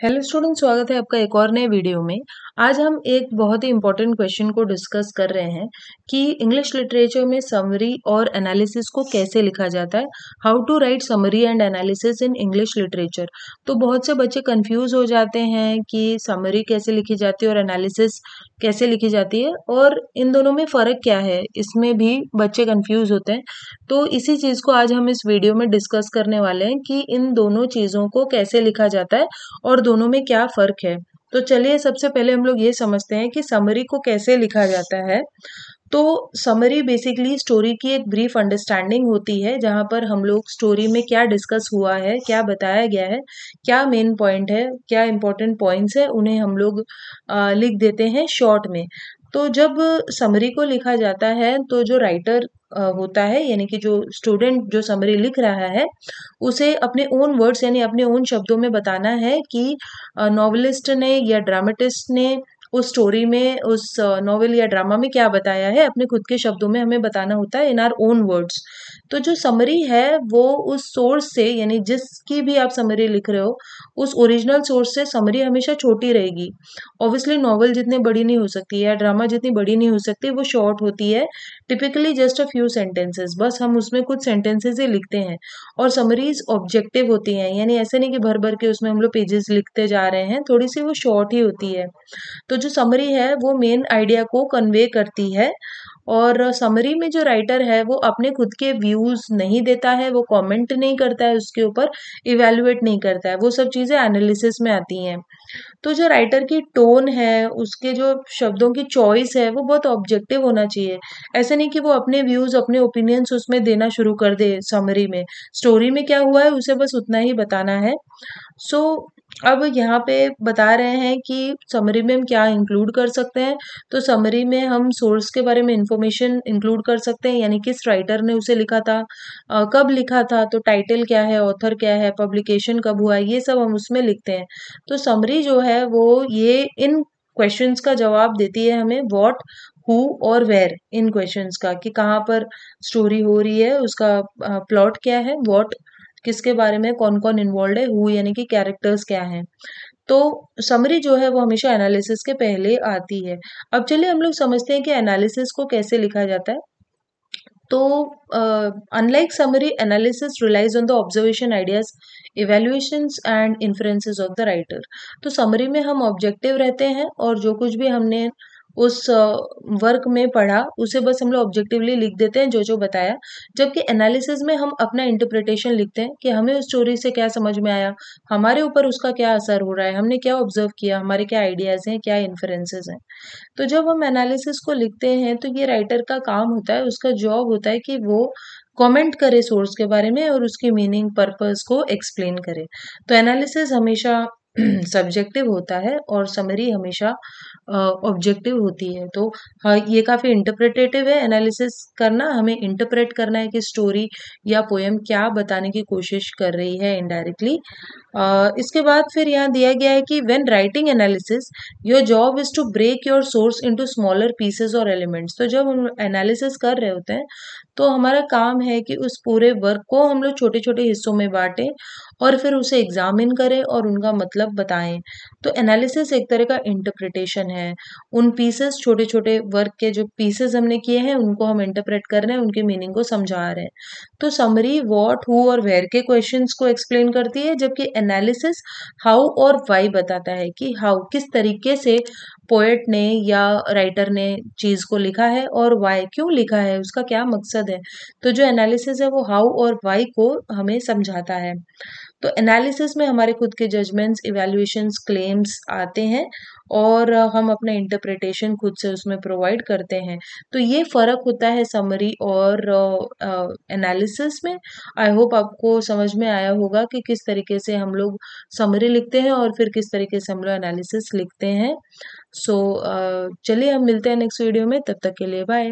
Hello student, स्वागत है आपका एक और नए वीडियो में। आज हम एक बहुत ही इम्पोर्टेंट क्वेश्चन को डिस्कस कर रहे हैं कि इंग्लिश लिटरेचर में समरी और एनालिसिस को कैसे लिखा जाता है। How to write summary and analysis in English literature. तो बहुत से बच्चे कंफ्यूज हो जाते हैं कि समरी कैसे लिखी जाती है और एनालिसिस कैसे लिखी जाती है, और इन दोनों में फ़र्क क्या है, इसमें भी बच्चे कंफ्यूज होते हैं। तो इसी चीज़ को आज हम इस वीडियो में डिस्कस करने वाले हैं कि इन दोनों चीज़ों को कैसे लिखा जाता है और दोनों में क्या फ़र्क है। तो चलिए सबसे पहले हम लोग ये समझते हैं कि समरी को कैसे लिखा जाता है। तो समरी बेसिकली स्टोरी की एक ब्रीफ अंडरस्टैंडिंग होती है, जहाँ पर हम लोग स्टोरी में क्या डिस्कस हुआ है, क्या बताया गया है, क्या मेन पॉइंट है, क्या इंपॉर्टेंट पॉइंट्स है, उन्हें हम लोग लिख देते हैं शॉर्ट में। तो जब समरी को लिखा जाता है तो जो राइटर होता है, यानी कि जो स्टूडेंट जो समरी लिख रहा है, उसे अपने ओन वर्ड्स यानी अपने ओन शब्दों में बताना है कि नॉवेलिस्ट ने या ड्रामेटिस्ट ने उस स्टोरी में, उस नॉवेल या ड्रामा में क्या बताया है, अपने खुद के शब्दों में हमें बताना होता है, इन आवर ओन वर्ड्स। तो जो समरी है वो उस सोर्स से, यानी जिसकी भी आप समरी लिख रहे हो, उस ओरिजिनल सोर्स से समरी हमेशा छोटी रहेगी। ऑब्वियसली नॉवल जितनी बड़ी नहीं हो सकती या ड्रामा जितनी बड़ी नहीं हो सकती, वो शॉर्ट होती है, typically just a few sentences, बस हम उसमें कुछ सेंटेंसेस ही लिखते हैं। और समरीज ऑब्जेक्टिव होती हैं, यानी ऐसे नहीं कि भर भर के उसमें हम लोग पेजेस लिखते जा रहे हैं, थोड़ी सी वो शॉर्ट ही होती है। तो जो समरी है वो मेन आइडिया को कन्वे करती है, और समरी में जो राइटर है वो अपने खुद के व्यूज नहीं देता है, वो कमेंट नहीं करता है उसके ऊपर, इवेल्युएट नहीं करता है, वो सब चीजें एनालिसिस में आती हैं। तो जो राइटर की टोन है, उसके जो शब्दों की चॉइस है, वो बहुत ऑब्जेक्टिव होना चाहिए। ऐसे नहीं कि वो अपने व्यूज, अपने ओपिनियंस उसमें देना शुरू कर दे समरी में। स्टोरी में क्या हुआ है उसे बस उतना ही बताना है। सो अब यहाँ पे बता रहे हैं कि समरी में हम क्या इंक्लूड कर सकते हैं। तो समरी में हम सोर्स के बारे में इंफॉर्मेशन इंक्लूड कर सकते हैं, यानी किस राइटर ने उसे लिखा था, कब लिखा था, तो टाइटल क्या है, ऑथर क्या है, पब्लिकेशन कब हुआ है, ये सब हम उसमें लिखते हैं। तो समरी जो है वो ये इन क्वेश्चंस का जवाब देती है हमें, व्हाट, हु और वेयर, इन क्वेश्चंस का, कि कहाँ पर स्टोरी हो रही है, उसका प्लॉट क्या है, व्हाट किसके बारे में, कौन कौन इन्वॉल्व है, हु यानी कि कैरेक्टर्स क्या हैं। तो समरी जो है वो हमेशा एनालिसिस के पहले आती है। अब चलिए हम लोग समझते हैं कि एनालिसिस को कैसे लिखा जाता है। तो unlike summary, analysis relies on the observation, ideas, evaluations and influences of the writer. तो समरी में हम ऑब्जेक्टिव रहते हैं, और जो कुछ भी हमने उस वर्क में पढ़ा उसे बस हम लोग ऑब्जेक्टिवली लिख देते हैं, जो जो बताया। जबकि एनालिसिस में हम अपना इंटरप्रिटेशन लिखते हैं कि हमें उस स्टोरी से क्या समझ में आया, हमारे ऊपर उसका क्या असर हो रहा है, हमने क्या ऑब्जर्व किया, हमारे क्या आइडियाज हैं, क्या इन्फ्लुएंसेस हैं। तो जब हम एनालिसिस को लिखते हैं तो ये राइटर का काम होता है, उसका जॉब होता है कि वो कमेंट करे सोर्स के बारे में और उसकी मीनिंग, पर्पस को एक्सप्लेन करे। तो एनालिसिस हमेशा सब्जेक्टिव होता है और समरी हमेशा ऑब्जेक्टिव होती है। तो हाँ, ये काफ़ी इंटरप्रिटेटिव है एनालिसिस करना, हमें इंटरप्रेट करना है कि स्टोरी या पोएम क्या बताने की कोशिश कर रही है इनडायरेक्टली। इसके बाद फिर यहाँ दिया गया है कि when writing analysis your job is to break your source into smaller pieces और एलिमेंट्स। तो जब हम एनालिसिस कर रहे होते हैं तो हमारा काम है कि उस पूरे वर्क को हम लोग छोटे छोटे हिस्सों में बांटें और फिर उसे एग्जामिन करें और उनका मतलब बताएं। तो एनालिसिस एक तरह का इंटरप्रिटेशन है। उन पीसेस, छोटे छोटे वर्क के जो पीसेस हमने किए हैं उनको हम इंटरप्रेट कर रहे हैं, उनके मीनिंग को समझा रहे हैं। तो समरी व्हाट, हु और वेयर के क्वेश्चंस को एक्सप्लेन करती है, जबकि एनालिसिस हाउ और व्हाई बताता है कि हाउ किस तरीके से पोएट ने या राइटर ने चीज को लिखा है, और व्हाई क्यों लिखा है, उसका क्या मकसद है। तो जो एनालिसिस है वो हाउ और व्हाई को हमें समझाता है। तो एनालिसिस में हमारे खुद के जजमेंट्स, इवैल्यूएशंस, क्लेम्स आते हैं, और हम अपना इंटरप्रिटेशन खुद से उसमें प्रोवाइड करते हैं। तो ये फ़र्क होता है समरी और एनालिसिस में। आई होप आपको समझ में आया होगा कि किस तरीके से हम लोग समरी लिखते हैं और फिर किस तरीके से हम लोग एनालिसिस लिखते हैं। सो चलिए हम मिलते हैं नेक्स्ट वीडियो में, तब तक के लिए बाय।